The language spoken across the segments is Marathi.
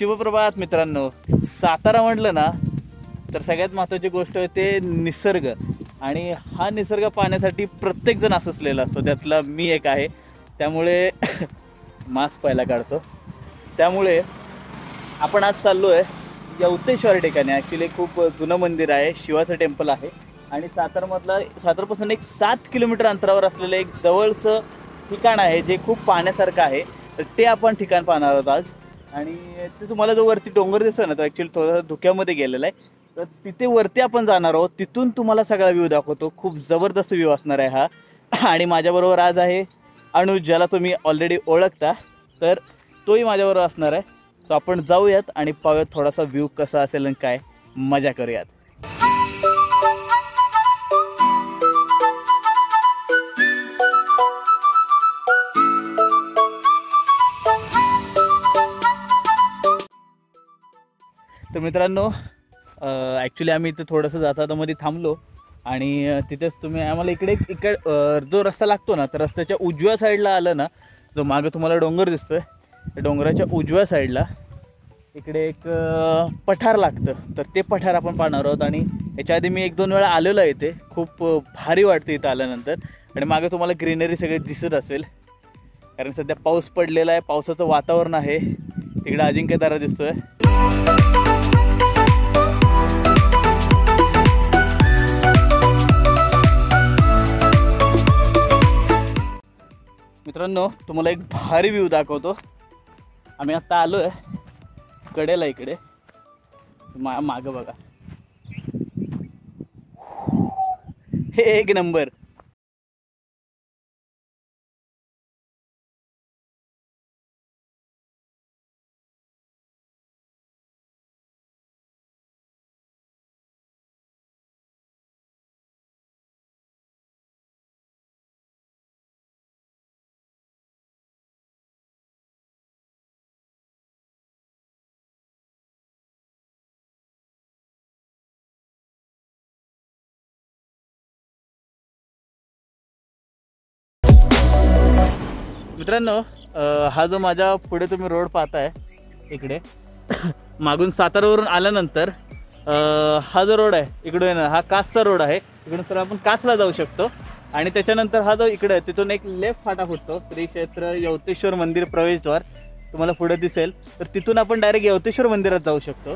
शिवप्रभात मित्रांनो. सातारा म्हटलं ना तर सगळ्यात महत्त्वाची गोष्ट आहे ते निसर्ग. आणि हा निसर्ग पाहण्यासाठी प्रत्येक जण असलेला असतो, त्यातला मी एक आहे. त्यामुळे मास्क पहिला काढतो. त्यामुळे आपण आज चाललो आहे यवतेश्वर ठिकाणी. ॲक्च्युली खूप जुनं मंदिर आहे, शिवाचं टेम्पल आहे. आणि सातारापासून एक 7 किलोमीटर अंतरावर असलेलं एक जवळचं ठिकाण आहे जे खूप पाहण्यासारखं आहे. तर ते आपण ठिकाण पाहणार आहोत आज. आणि ते तुम्हाला जो वरती डोंगर दिसतो ना, तो ॲक्च्युली थोडा धुक्यामध्ये गेलेला आहे. तर तिथे वरती आपण जाणार आहोत. तिथून तुम्हाला सगळा व्ह्यू दाखवतो. खूप जबरदस्त व्ह्यू असणार आहे हा. आणि माझ्याबरोबर आज आहे अनुज, ज्याला तुम्ही ऑलरेडी ओळखता. तर तोही माझ्याबरोबर असणार आहे. सो आपण जाऊयात आणि पाहूयात थोडासा व्ह्यू कसा असेल आणि काय मजा करूयात. तर मित्रांनो, ॲक्च्युली आम्ही इथं थोडंसं जाता मध्ये थांबलो आणि तिथेच तुम्ही आम्हाला इकडे जो रस्ता लागतो ना, तर रस्त्याच्या उजव्या साईडला आलं ना, जो मागं तुम्हाला डोंगर दिसतोय, त्या डोंगराच्या उजव्या साईडला इकडे एक पठार लागतं. तर ते पठार आपण पाहणार आहोत. आणि याच्या आधी मी 1-2 वेळा आलेलो आहे. इथे खूप भारी वाटतं इथं आल्यानंतर. आणि मागे तुम्हाला ग्रीनरी सगळे दिसत असेल, कारण सध्या पाऊस पडलेला आहे, पावसाचं वातावरण आहे. तिकडे अजिंक्यतारा दिसतोय. मित्रांनो, तुम्हाला एक भारी व्ह्यू दाखवतो. आम्ही आता आलो आहे कडेला, इकडे मागं बघा, हे एक नंबर. मित्रांनो, हा जो माझ्या पुढे तुम्ही रोड पाहताय इकडे मागून सातारावरून आल्यानंतर हा जो रोड आहे इकडून, हा कासचा रोड आहे. इकडून तर आपण कासला जाऊ शकतो. आणि त्याच्यानंतर हा जो इकडे आहे तिथून एक लेफ्ट फाटा फुटतो. श्री क्षेत्र यवतेश्वर मंदिर प्रवेशद्वार तुम्हाला पुढे दिसेल. तर तिथून आपण डायरेक्ट यवतेश्वर मंदिरात जाऊ शकतो.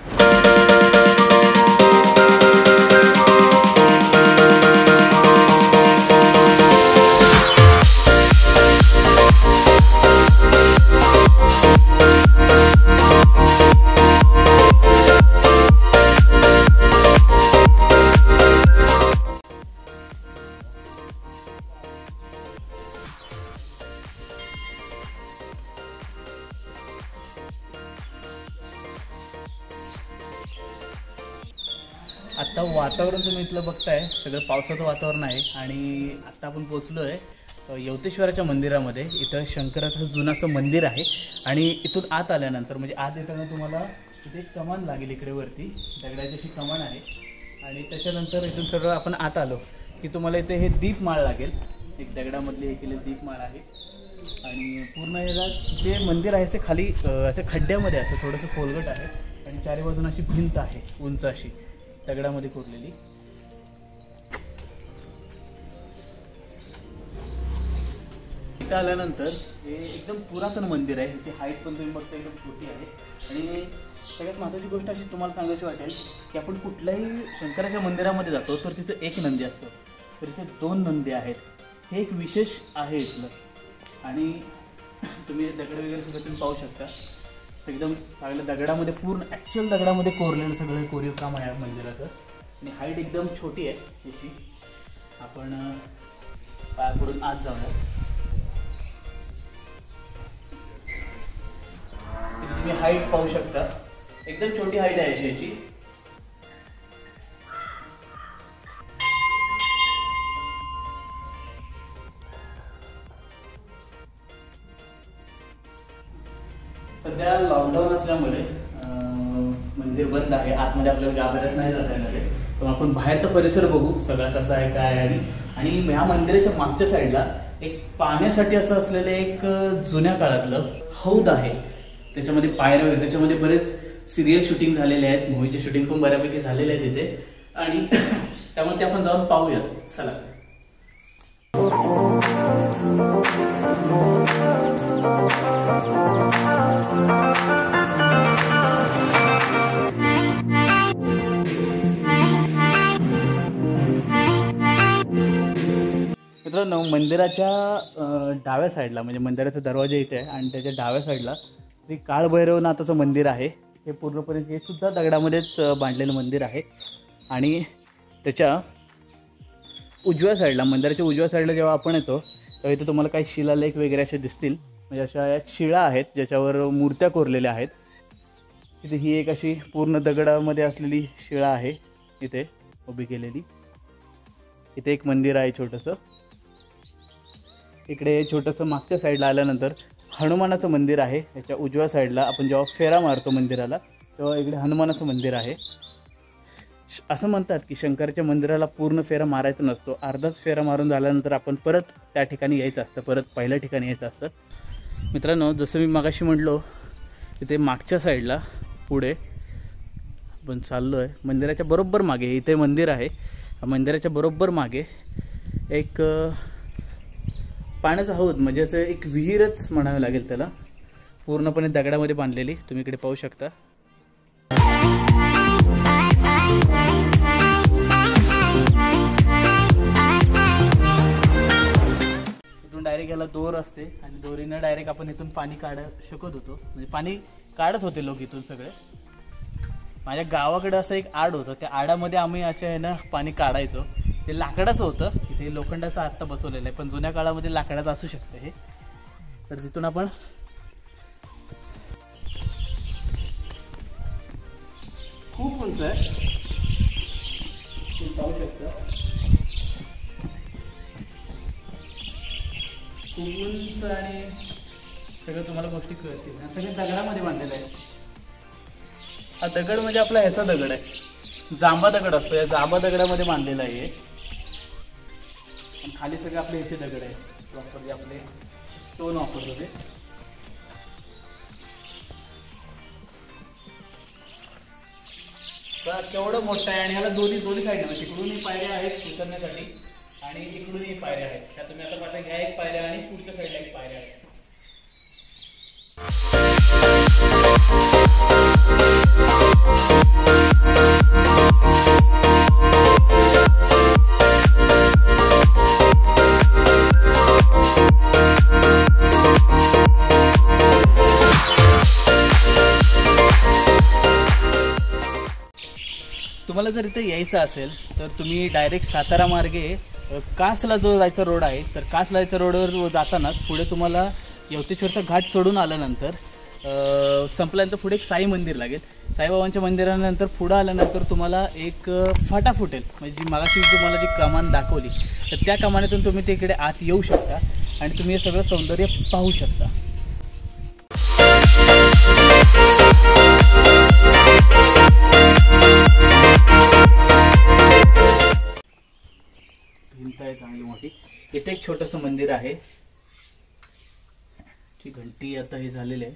आत्ता वातावरण तुम्ही इथलं बघताय, सगळं पावसाचं वातावरण आहे. आणि आत्ता आपण पोचलो आहे यवतेश्वराच्या मंदिरामध्ये. इथं शंकराचं जुनं असं मंदिर आहे. आणि इथून आत आल्यानंतर, म्हणजे आत येताना तुम्हाला इथे एक कमान लागेल, इकडे वरती दगडाची अशी कमान आहे. आणि त्याच्यानंतर इथून सगळं आपण आत आलो की तुम्हाला इथे हे दीपमाळ लागेल. एक दगडामधली हे केले दीपमाळ आहे. आणि पूर्ण याला जे मंदिर आहे ते खाली असं खड्ड्यामध्ये असं थोडंसं खोलगट आहे. आणि चारी बाजून अशी भिंत आहे उंच अशी दगडामध्ये कोरलेली. इथं आल्यानंतर हे एकदम पुरातन मंदिर आहे. इथे हाईट पण तुम्ही बघता एकदम छोटी आहे. आणि सगळ्यात महत्त्वाची गोष्ट अशी तुम्हाला सांगायची वाटेल की आपण कुठल्याही शंकराच्या मंदिरामध्ये जातो तर तिथं एक नंदी असतो, तर इथे 2 नंदी आहेत. हे एक विशेष आहे इथलं. आणि तुम्ही दगड वगैरे सगळं तुम्ही पाहू शकता. एकदम चांगल्या दगडामध्ये, पूर्ण ॲक्च्युअल दगडामध्ये कोरलेलं सगळं कोरीव काम आहे मंदिराचं. आणि हाईट एकदम छोटी आहे याची. आपण पायापुढून आत जाऊया. तुम्ही हाईट पाहू शकता, एकदम छोटी हाईट आहे अशी याची. सध्या लॉकडाऊन असल्यामुळे मंदिर बंद आहे. आतमध्ये आपल्याला गाभाऱ्यात नाही जाता येणार आहे. पण आपण बाहेरचा परिसर बघू सगळा कसा आहे काय आहे. आणि ह्या मंदिराच्या मागच्या साईडला एक पाण्यासाठी असं असलेलं एक जुन्या काळातलं हौद आहे. त्याच्यामध्ये पायऱ्या वगैरे, त्याच्यामध्ये बरेच सिरियल शूटिंग झालेले आहेत, मूवीचे शूटिंग पण बऱ्यापैकी झालेले आहेत तिथे, आणि त्यामुळे ते आपण जाऊन पाहूयात. चला. मित्रांनो, मंदिराच्या डाव्या साईडला, म्हणजे मंदिराचा दरवाजा इथे आहे आणि त्याच्या डाव्या साईडला श्री काळभैरवनाथाचं मंदिर आहे. हे पूर्णपणे हे सुद्धा दगडामध्येच बांधलेलं मंदिर आहे. आणि त्याच्या उजव्या साईडला, मंदिराच्या उजव्या साईडला जेव्हा आपण येतो तेव्हा इथे तुम्हाला काही शिलालेख वगैरे असे दिसतील. म्हणजे अशा शिळा आहेत ज्याच्यावर मूर्त्या कोरलेल्या आहेत. तिथे ही एक अशी पूर्ण दगडामध्ये असलेली शिळा आहे इथे उभी केलेली. इथे एक मंदिर आहे छोटंसं. इकडे छोटंसं मागच्या साईडला आल्यानंतर हनुमानाचं मंदिर आहे. याच्या उजव्या साईडला आपण जेव्हा फेरा मारतो मंदिराला तेव्हा इकडे हनुमानाचं मंदिर आहे. असं म्हणतात की शंकराच्या मंदिराला पूर्ण फेरा मारायचा नसतो, अर्धाच फेरा मारून झाल्यानंतर आपण परत त्या ठिकाणी यायचं असतं, परत पहिल्या ठिकाणी यायचं असतं. मित्रांनो, जसं मी मगाशी म्हटलो, तिथे मागच्या साईडला पुढे आपण चाललो आहे. मंदिराच्या बरोबर मागे इथे मंदिर आहे. मंदिराच्या बरोबर मागे एक पाण्याचा हौद, म्हणजे असं एक विहीरच म्हणावं लागेल त्याला, पूर्णपणे दगडामध्ये बांधलेली. तुम्ही इकडे पाहू शकता. इथून डायरेक्ट याला दोर असते आणि दोरीनं डायरेक्ट आपण इथून पाणी काढू शकत होतो. म्हणजे पाणी काढत होते लोक इथून सगळे. माझ्या गावाकडे असं एक आड होतं, त्या आडामध्ये आम्ही अशा ह्यानं पाणी काढायचो. ते लाकडाचं होतं, इथे लोखंडाचं आत्ता बसवलेलं आहे, पण जुन्या काळामध्ये लाकडाचं असू शकतं हे. तर तिथून आपण खूप उंच आहे, पाहू शकता. खूप उंच आणि सगळं तुम्हाला गोष्टी कळतील. सगळे दगडामध्ये बांधलेलं आहे. हा दगड म्हणजे आपला ह्याचा दगड आहे, जांबा दगड असतो. या जांबा दगडामध्ये बांधलेला आहे. आणि खाली सगळे आपले ह्याचे दगड आहे, प्रॉपर आपले स्टोन वापरतो ते. केवढं मोठं आहे. आणि ह्याला दोन्ही साईड, तिकडूनही पायऱ्या आहेत उतरण्यासाठी आणि इकडूनही पायऱ्या आहेत. त्या तुम्ही आता पाहता, ह्या एक पायऱ्या आणि पुढच्या साईडला एक पायऱ्या आहेत. तुम्हाला जर इथे यायचं असेल तर तुम्ही डायरेक्ट सातारा मार्गे कासला जो जायचा रोड आहे, तर कासला जायच्या रोडवर जातानाच पुढे तुम्हाला यवतेश्वरचा घाट चढून आल्यानंतर संपल्यानंतर पुढे एक साई मंदिर लागेल. साईबाबांच्या मंदिरानंतर पुढं आल्यानंतर तुम्हाला एक फाटा फुटेल, म्हणजे जी मागाशी तुम्हाला जी कमान दाखवली, तर त्या कमानीतून तुम्ही तिकडे आत येऊ शकता आणि तुम्ही हे सगळं सौंदर्य पाहू शकता. भिंत आहे चांगली मोठी. इथे एक छोटंसं मंदिर आहे. ची घंटी आता हे झालेली आहे.